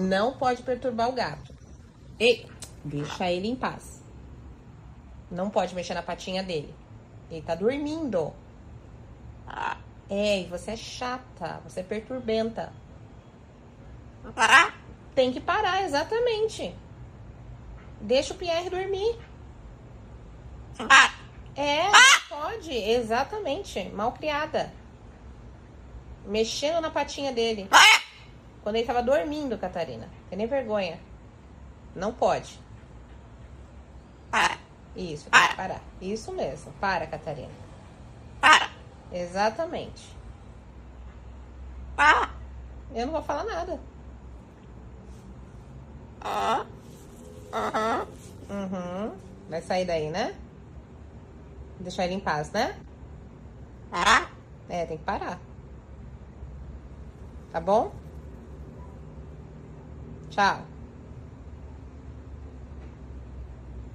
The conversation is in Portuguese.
Não pode perturbar o gato. Ei, deixa ele em paz. Não pode mexer na patinha dele. Ele tá dormindo. É, e você é chata. Você é perturbenta. Parar? Tem que parar, exatamente. Deixa o Pierre dormir. É, não pode. Exatamente. Malcriada. Mexendo na patinha dele. Quando ele tava dormindo, Catarina. Tem nem vergonha. Não pode. Para. Isso, tem que parar. Isso mesmo. Para, Catarina. Para. Exatamente. Para. Eu não vou falar nada. Vai sair daí, né? Deixar ele em paz, né? Parar? É, tem que parar. Tá bom? Tchau.